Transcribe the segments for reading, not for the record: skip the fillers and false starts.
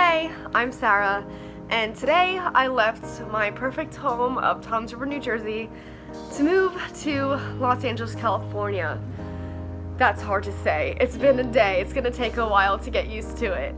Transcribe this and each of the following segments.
Hey, I'm Sarah, and today I left my perfect home of Toms River, New Jersey to move to Los Angeles, California. That's hard to say. It's been a day. It's gonna take a while to get used to it.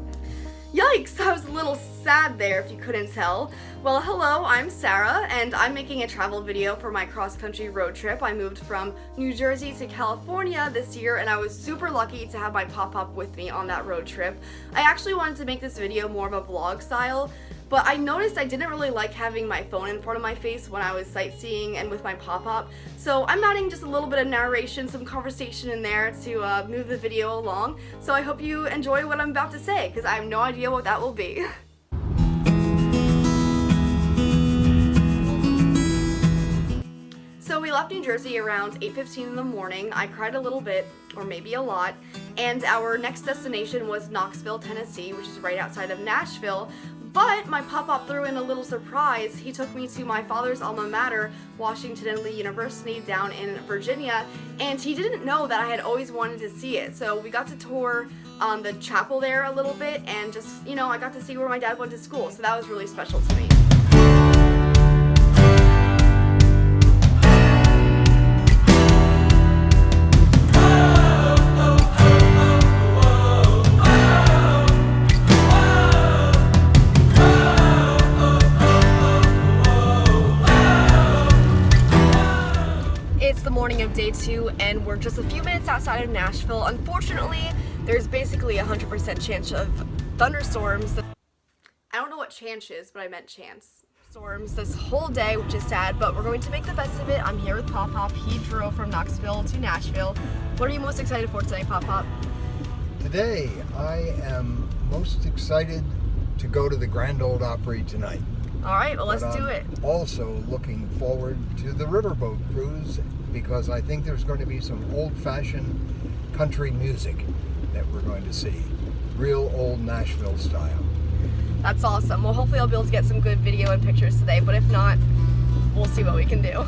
Yikes, I was a little sad there if you couldn't tell. Well, hello, I'm Sarah, and I'm making a travel video for my cross-country road trip. I moved from New Jersey to California this year, and I was super lucky to have my pop-up with me on that road trip. I actually wanted to make this video more of a vlog style, but I noticed I didn't really like having my phone in front of my face when I was sightseeing and with my pop-up, so I'm adding just a little bit of narration, some conversation in there to move the video along. So I hope you enjoy what I'm about to say, because I have no idea what that will be. So we left New Jersey around 8:15 in the morning. I cried a little bit, or maybe a lot, and our next destination was Knoxville, Tennessee, which is right outside of Nashville. But my pop-up threw in a little surprise. He took me to my father's alma mater, Washington and Lee University down in Virginia, and he didn't know that I had always wanted to see it. So we got to tour the chapel there a little bit, and just, you know, I got to see where my dad went to school, so that was really special to me. It's the morning of day 2, and we're just a few minutes outside of Nashville. Unfortunately, there's basically a 100% chance of thunderstorms. I don't know what chance is, but I meant chance. Storms this whole day, which is sad, but we're going to make the best of it. I'm here with Pop Pop. He drove from Knoxville to Nashville. What are you most excited for today, Pop Pop? Today, I am most excited to go to the Grand Ole Opry tonight. All right, well, let's do it. Also looking forward to the riverboat cruise, because I think there's going to be some old-fashioned country music that we're going to see. Real old Nashville style. That's awesome. Well, hopefully I'll be able to get some good video and pictures today, but if not, we'll see what we can do.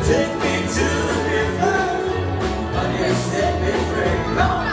Take me to the river, but you set me free. Come on.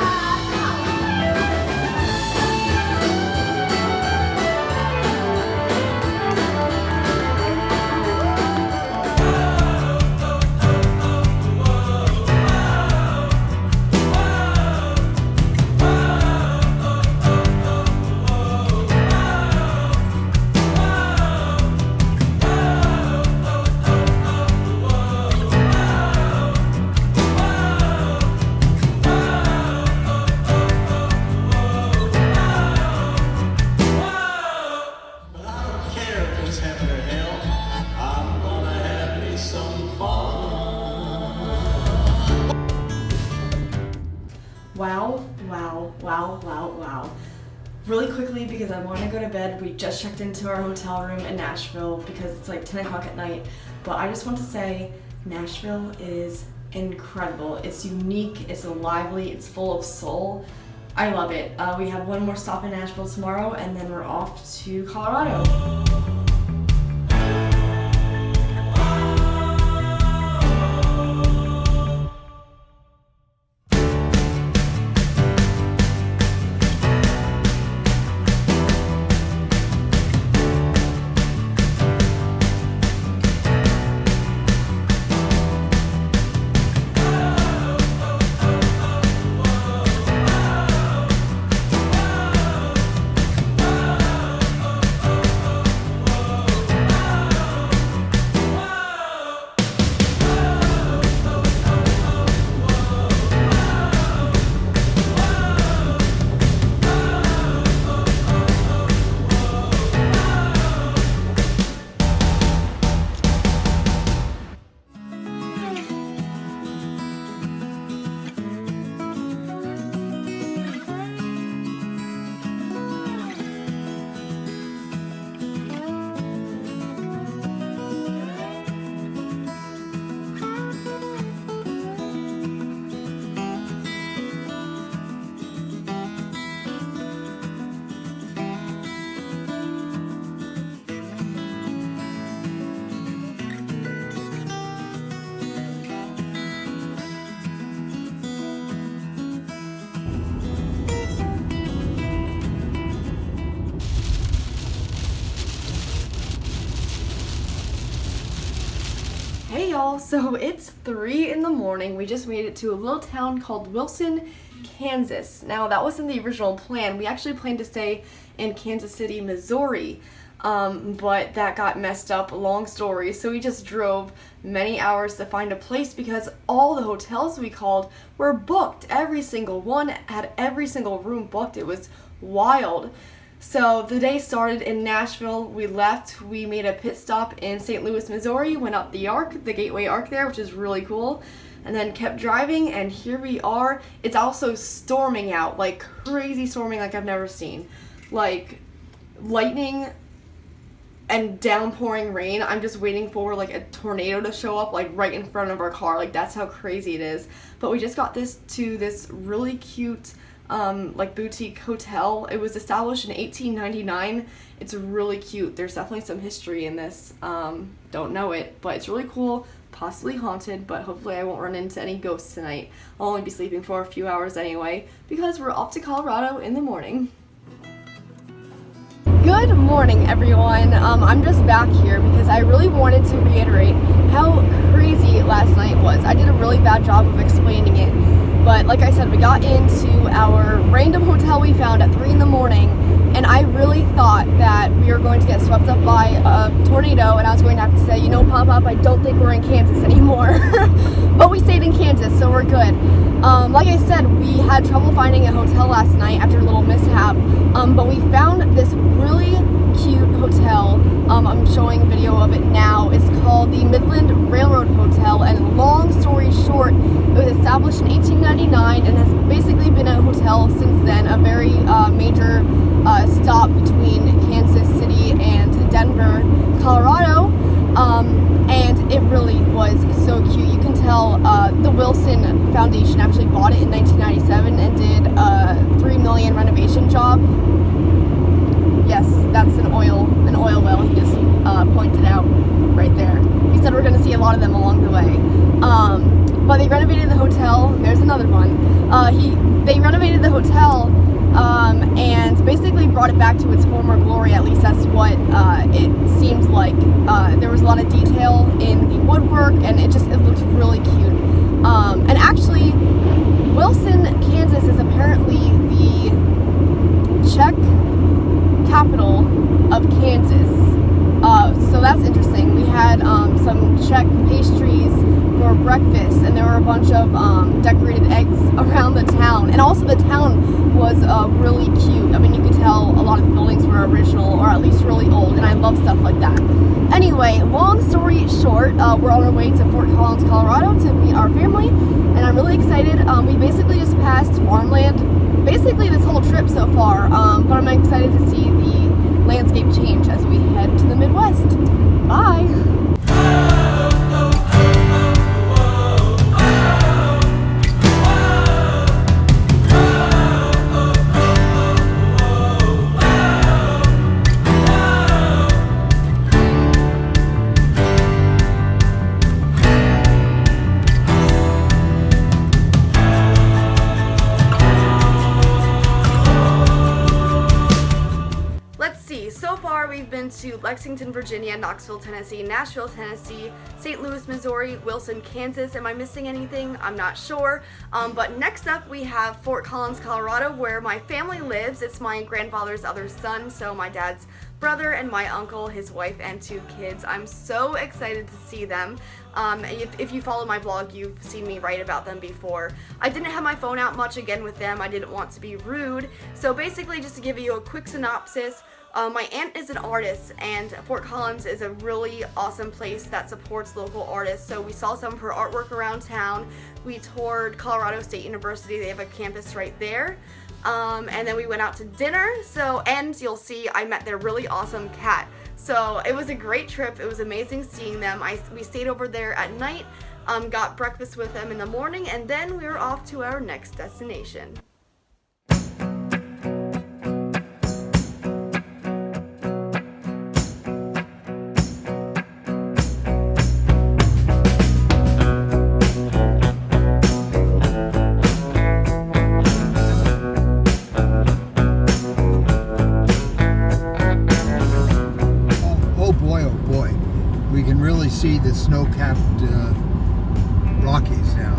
Wow. Really quickly, because I want to go to bed, we just checked into our hotel room in Nashville because it's like 10 o'clock at night, but I just want to say Nashville is incredible. It's unique, it's lively, it's full of soul. I love it. We have one more stop in Nashville tomorrow, and then we're off to Colorado. Hey y'all, so it's 3 in the morning. We just made it to a little town called Wilson, Kansas. Now that wasn't the original plan. We actually planned to stay in Kansas City, Missouri, but that got messed up, long story. So we just drove many hours to find a place because all the hotels we called were booked. Every single one had every single room booked. It was wild. So the day started in Nashville. We left. We made a pit stop in St. Louis, Missouri, went up the Arc, the Gateway Arc there, which is really cool, and then kept driving, and here we are. It's also storming out, like crazy storming like I've never seen. Like lightning and downpouring rain. I'm just waiting for like a tornado to show up like right in front of our car. Like that's how crazy it is. But we just got this really cute like boutique hotel. It was established in 1899. It's really cute. There's definitely some history in this. Don't know it, but it's really cool. Possibly haunted, but hopefully I won't run into any ghosts tonight. I'll only be sleeping for a few hours anyway because we're off to Colorado in the morning. Good morning, everyone. I'm just back here because I really wanted to reiterate how crazy last night was. I did a really bad job of explaining it, but like I said, we got into our random hotel we found at 3 in the morning, and I really thought that we were going to get swept up by a tornado, and I was going to have to say, you know, Pop-Up, I don't think we're in Kansas anymore. But we stayed in Kansas, so we're good. Like I said, we had trouble finding a hotel last night after a little mishap, but we found this really cute hotel. I'm showing a video of it now. It's called the Midland Railroad Hotel, and long story short, it was established in 1899 and has basically been a hotel since then, a very major stop between Kansas City and Denver, Colorado, and it really was so cute. You can tell the Wilson Foundation actually bought it in 1997 and did a $3 million renovation job. Yes, that's an oil well. He just pointed out right there. He said we're going to see a lot of them along the way. But they renovated the hotel. There's another one. They renovated the hotel and basically brought it back to its former glory. At least that's what it seems like. There was a lot of detail in the woodwork, and it looked really cute. And actually, Wilson, Kansas is apparently the Czech capital of Kansas. So that's interesting. We had some Czech pastries for breakfast, and there were a bunch of decorated eggs around the town. And also the town was really cute. I mean, you could tell a lot of the buildings were original, or at least really old, and I love stuff like that. Anyway, long story short, we're on our way to Fort Collins, Colorado to meet our family, and I'm really excited. We basically just passed farmland, basically this whole trip so far, but I'm excited to see the landscape change as we head to the Midwest. Bye! We've been to Lexington, Virginia, Knoxville, Tennessee, Nashville, Tennessee, St. Louis, Missouri, Wilson, Kansas. Am I missing anything? I'm not sure. But next up we have Fort Collins, Colorado, where my family lives. It's my grandfather's other son, so my dad's brother and my uncle, his wife, and 2 kids. I'm so excited to see them. If you follow my blog, you've seen me write about them before. I didn't have my phone out much again with them. I didn't want to be rude. So basically, just to give you a quick synopsis, my aunt is an artist, and Fort Collins is a really awesome place that supports local artists. So we saw some of her artwork around town. We toured Colorado State University. They have a campus right there. And then we went out to dinner. And you'll see I met their really awesome cat. So it was a great trip. It was amazing seeing them. We stayed over there at night, got breakfast with them in the morning, and then we were off to our next destination. See this snow-capped Rockies now.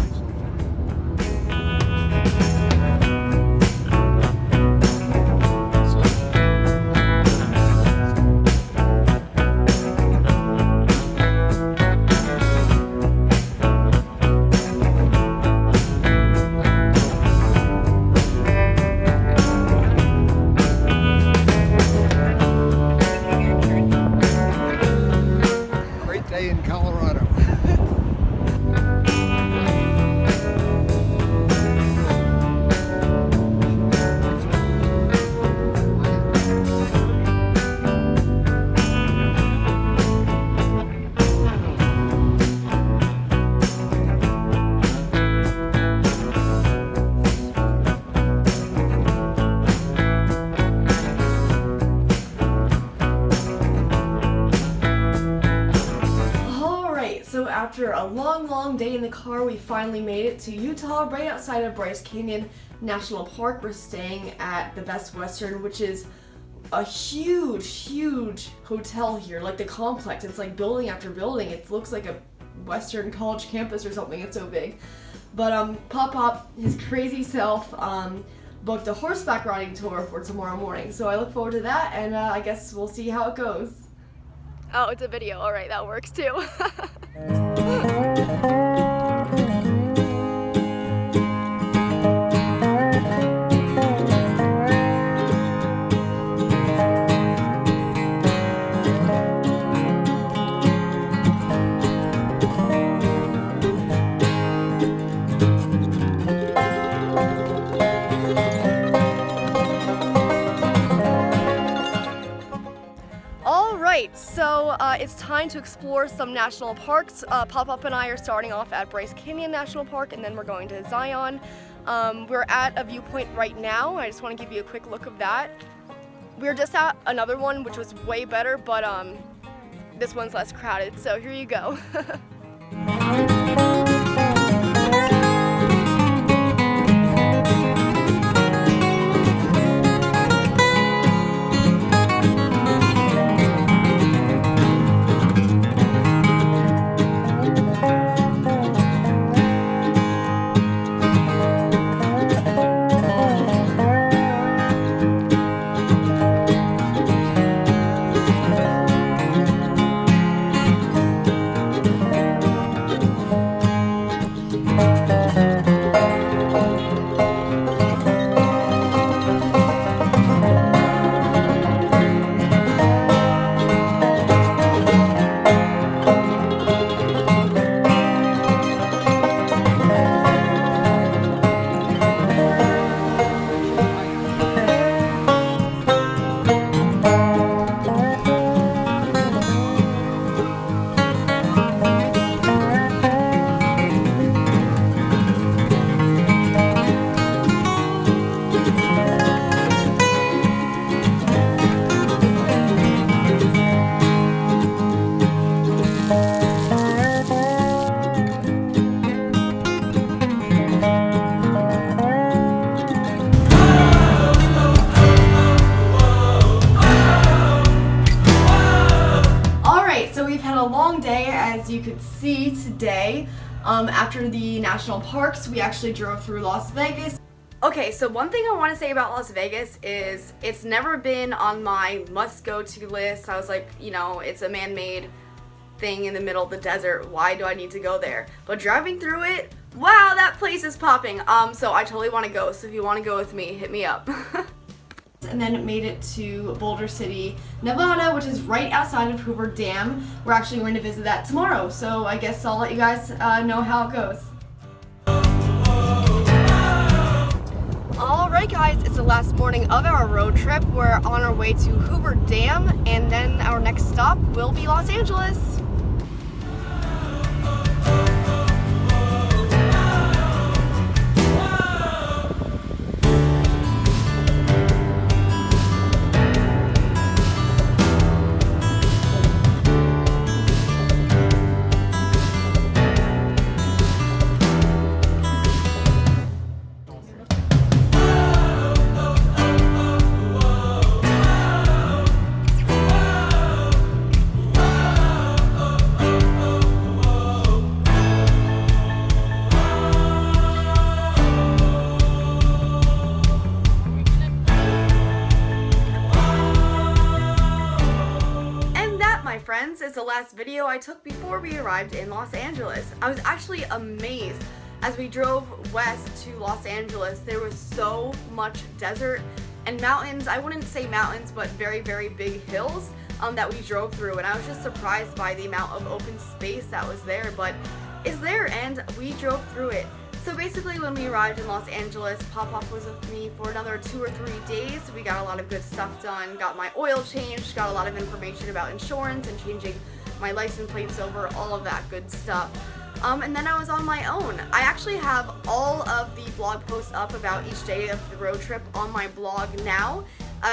Great day in Colorado. So after a long day in the car, we finally made it to Utah, right outside of Bryce Canyon National Park. We're staying at the Best Western, which is a huge hotel here, like the complex. It's like building after building. It looks like a Western college campus or something. It's so big. But Pop, his crazy self, booked a horseback riding tour for tomorrow morning. So I look forward to that, and I guess we'll see how it goes. Oh, it's a video. All right, that works too. So it's time to explore some national parks. Pop-Up and I are starting off at Bryce Canyon National Park, and then we're going to Zion. We're at a viewpoint right now. I just want to give you a quick look of that. We were just at another one, which was way better, but this one's less crowded, so here you go. As you could see today, after the national parks, we actually drove through Las Vegas. Okay, so one thing I want to say about Las Vegas is it's never been on my must-go-to list. I was like, you know, it's a man-made thing in the middle of the desert. Why do I need to go there? But driving through it, wow, that place is popping. So I totally want to go. So if you want to go with me, hit me up. And then made it to Boulder City, Nevada, which is right outside of Hoover Dam. We're actually going to visit that tomorrow, so I guess I'll let you guys know how it goes. Alright guys, it's the last morning of our road trip. We're on our way to Hoover Dam, and then our next stop will be Los Angeles. the last video I took before we arrived in Los Angeles. I was actually amazed as we drove west to Los Angeles. There was so much desert and mountains. I wouldn't say mountains, but very, very big hills that we drove through, and I was just surprised by the amount of open space that was there, but is there, and we drove through it. So basically when we arrived in Los Angeles, Pop-Pop was with me for another 2 or 3 days. We got a lot of good stuff done, got my oil changed, got a lot of information about insurance and changing my license plates over, all of that good stuff. And then I was on my own. I actually have all of the blog posts up about each day of the road trip on my blog now.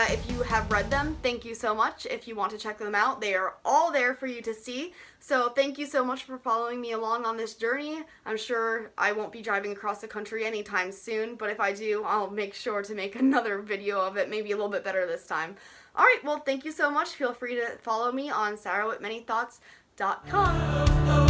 If you have read them, thank you so much. If you want to check them out, they are all there for you to see. So thank you so much for following me along on this journey. I'm sure I won't be driving across the country anytime soon, but if I do, I'll make sure to make another video of it, maybe a little bit better this time. Alright, well, thank you so much. Feel free to follow me on sarahwithmanythoughts.com.